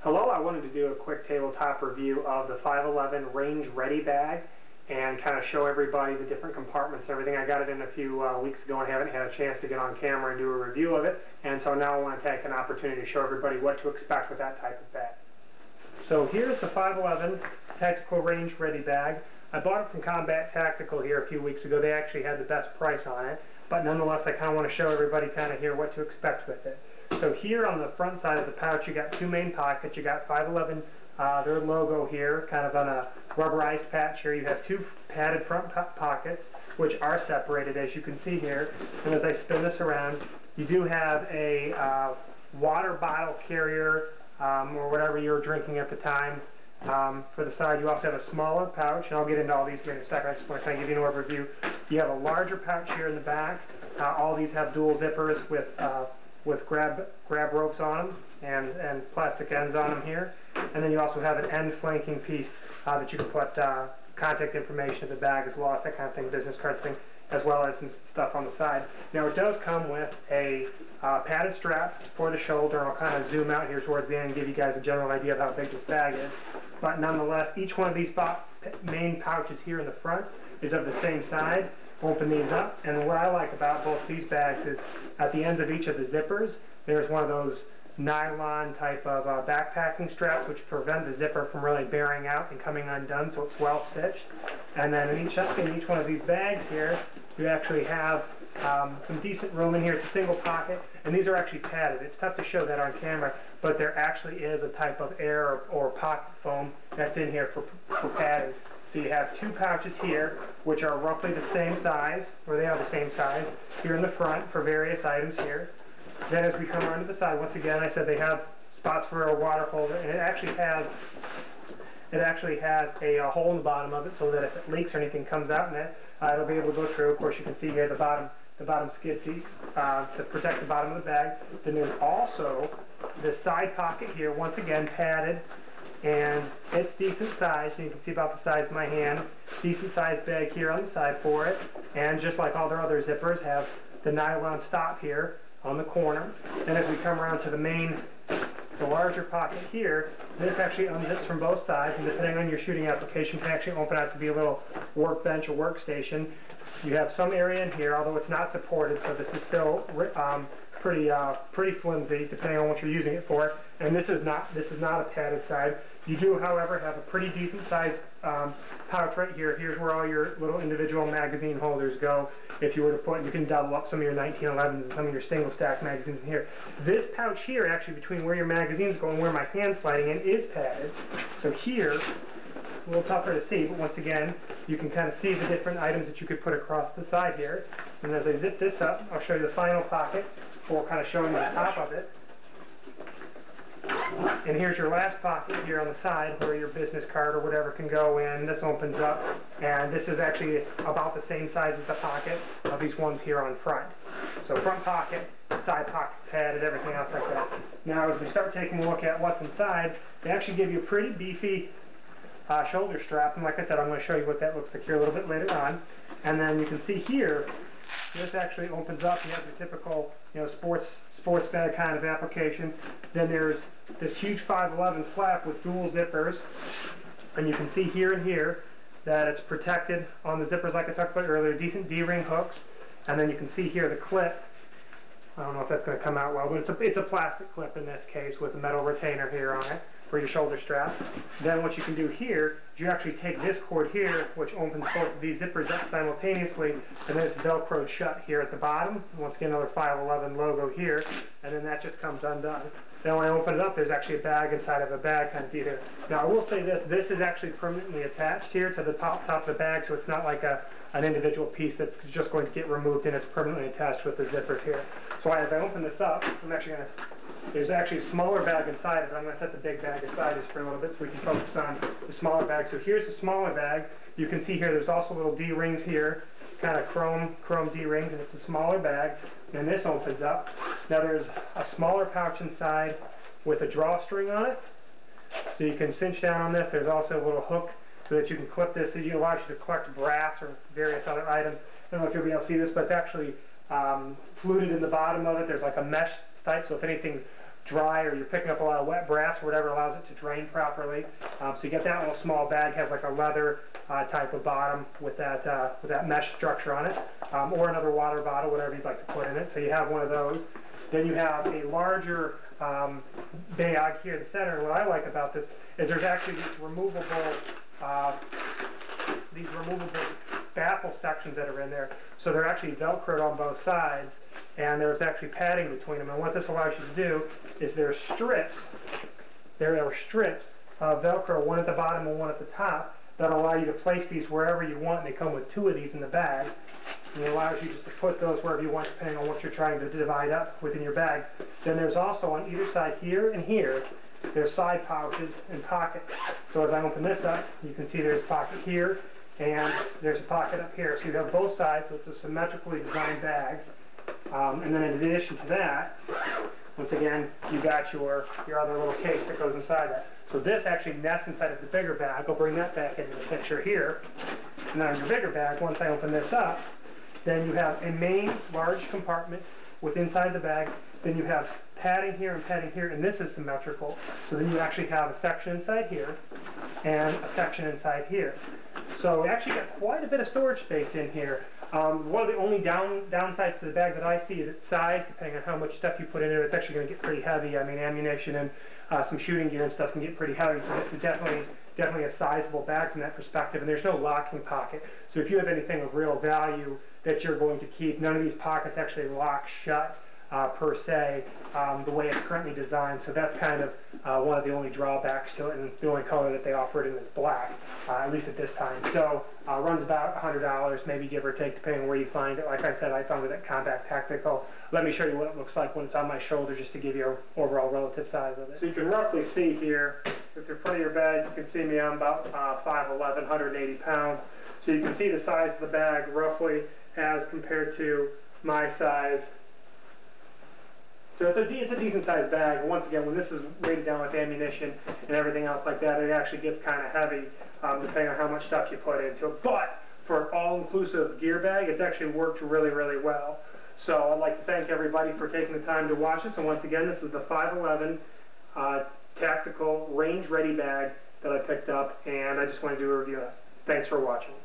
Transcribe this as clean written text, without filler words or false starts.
Hello, I wanted to do a quick tabletop review of the 511 Range Ready bag and kind of show everybody the different compartments and everything. I got it in a few weeks ago and haven't had a chance to get on camera and do a review of it, and so now I want to take an opportunity to show everybody what to expect with that type of bag. So here's the 511 Tactical Range Ready bag. I bought it from Combat Tactical here a few weeks ago. They actually had the best price on it, but nonetheless I kind of want to show everybody kind of here what to expect with it. So here on the front side of the pouch you got two main pockets. You got 511, their logo here, kind of on a rubberized patch here. You have two padded front pockets which are separated, as you can see here. And as I spin this around, you do have a water bottle carrier or whatever you were drinking at the time. For the side, you also have a smaller pouch, and I'll get into all these here in a second. I just want to kind of give you an overview. You have a larger pouch here in the back. All these have dual zippers with grab ropes on them and plastic ends on them here. And then you also have an end flanking piece that you can put contact information in the bag as well as that kind of thing, business card thing, as well as some stuff on the side. Now it does come with a padded strap for the shoulder. I'll kind of zoom out here towards the end and give you guys a general idea of how big this bag is. But nonetheless, each one of these main pouches here in the front is of the same size. Open these up, and what I like about both these bags is at the ends of each of the zippers there's one of those nylon type of backpacking straps which prevent the zipper from really bearing out and coming undone, so it's well stitched. And then in each one of these bags here you actually have some decent room in here. It's a single pocket, and these are actually padded. It's tough to show that on camera, but there actually is a type of air or pocket foam that's in here for padding. So you have two pouches here, which are roughly the same size, or they are the same size, here in the front for various items here. Then as we come around to the side, once again, I said they have spots for a water holder, and it actually has a hole in the bottom of it so that if it leaks or anything comes out in it, it'll be able to go through. Of course, you can see here the bottom skid piece to protect the bottom of the bag. Then there's also the side pocket here, once again padded, and it's decent size, so you can see about the size of my hand. Decent sized bag here on the side for it, and just like all their other zippers, have the nylon stop here on the corner. Then as we come around to the larger pocket here, this actually unzips from both sides, and depending on your shooting application, can actually open out to be a little workbench or workstation. You have some area in here, although it's not supported, so this is still pretty flimsy, depending on what you're using it for. And this is not a padded side. You do, however, have a pretty decent sized pouch right here. Here's where all your little individual magazine holders go. If you were to put, you can double up some of your 1911s and some of your single stack magazines in here. This pouch here, actually between where your magazines go and where my hand's sliding in, is padded. So here, a little tougher to see, but once again, you can kind of see the different items that you could put across the side here. And as I zip this up, I'll show you the final pocket before kind of showing you the top of it. And here's your last pocket here on the side where your business card or whatever can go in. This opens up, and this is actually about the same size as the pocket of these ones here on front. So front pocket, side pocket padded, everything else like that. Now as we start taking a look at what's inside, they actually give you a pretty beefy shoulder strap, and like I said, I'm going to show you what that looks like here a little bit later on. And then you can see here, this actually opens up. You have the typical, sports bag kind of application. Then there's this huge 511 flap with dual zippers, and you can see here and here that it's protected on the zippers, like I talked about earlier, decent D-ring hooks. And then you can see here the clip. I don't know if that's going to come out well, but it's a plastic clip in this case with a metal retainer here on it for your shoulder strap. Then what you can do here is you actually take this cord here, which opens both of these zippers up simultaneously, and then it's Velcroed shut here at the bottom. Once again, another 511 logo here, and then that just comes undone. Then when I open it up, there's actually a bag inside of a bag kind of deal here. Now I will say this is actually permanently attached here to the top of the bag, so it's not like an individual piece that's just going to get removed, and it's permanently attached with the zippers here. So as I open this up, there's actually a smaller bag inside it. I'm going to set the big bag aside just for a little bit so we can focus on the smaller bag. So here's the smaller bag. You can see here there's also little D-rings here, kind of chrome D-rings, and it's a smaller bag. And this opens up. Now there's a smaller pouch inside with a drawstring on it, so you can cinch down on this. There's also a little hook so that you can clip this. It allows you to collect brass or various other items. I don't know if you'll be able to see this, but it's actually fluted in the bottom of it. There's like a mesh type, so if anything dry or you're picking up a lot of wet brass or whatever allows it to drain properly. So you get that little small bag, has like a leather type of bottom with that mesh structure on it, or another water bottle, whatever you'd like to put in it. So you have one of those. Then you have a larger bag here in the center. And what I like about this is there's actually these removable baffle sections that are in there. So they're actually Velcroed on both sides, and there's actually padding between them. And what this allows you to do is there are strips of Velcro, one at the bottom and one at the top, that allow you to place these wherever you want. And they come with 2 of these in the bag, and it allows you just to put those wherever you want, depending on what you're trying to divide up within your bag. Then there's also on either side here and here, there's side pouches and pockets. So as I open this up, you can see there's a pocket here, and there's a pocket up here. So you have both sides, so it's a symmetrically designed bag. And then in addition to that, once again, you got your other little case that goes inside that. So this actually nests inside of the bigger bag. I'll bring that back into the picture here. And then on your bigger bag, once I open this up, then you have a main large compartment with inside the bag. Then you have padding here, and this is symmetrical. So then you actually have a section inside here and a section inside here. So we actually got quite a bit of storage space in here. One of the only downsides to the bag that I see is its size. Depending on how much stuff you put in it, it's actually going to get pretty heavy. I mean, ammunition and some shooting gear and stuff can get pretty heavy. So this is definitely a sizable bag from that perspective. And there's no locking pocket. So if you have anything of real value that you're going to keep, none of these pockets actually lock shut per se, the way it's currently designed. So that's kind of one of the only drawbacks to it, and the only color that they offer it in is black, at least at this time. So runs about $100, maybe give or take, depending on where you find it. Like I said, I found it at Combat Tactical. Let me show you what it looks like when it's on my shoulder, just to give you an overall relative size of it. So you can roughly see here, with the front of your bag, you can see me, I'm about 5'11", 180 pounds. So you can see the size of the bag roughly as compared to my size. So it's a decent sized bag. Once again, when this is weighted down with ammunition and everything else like that, it actually gets kind of heavy, depending on how much stuff you put into it. But for an all-inclusive gear bag, it's actually worked really, really well. So I'd like to thank everybody for taking the time to watch this. And once again, this is the 511 Tactical Range Ready bag that I picked up, and I just want to do a review of it. Thanks for watching.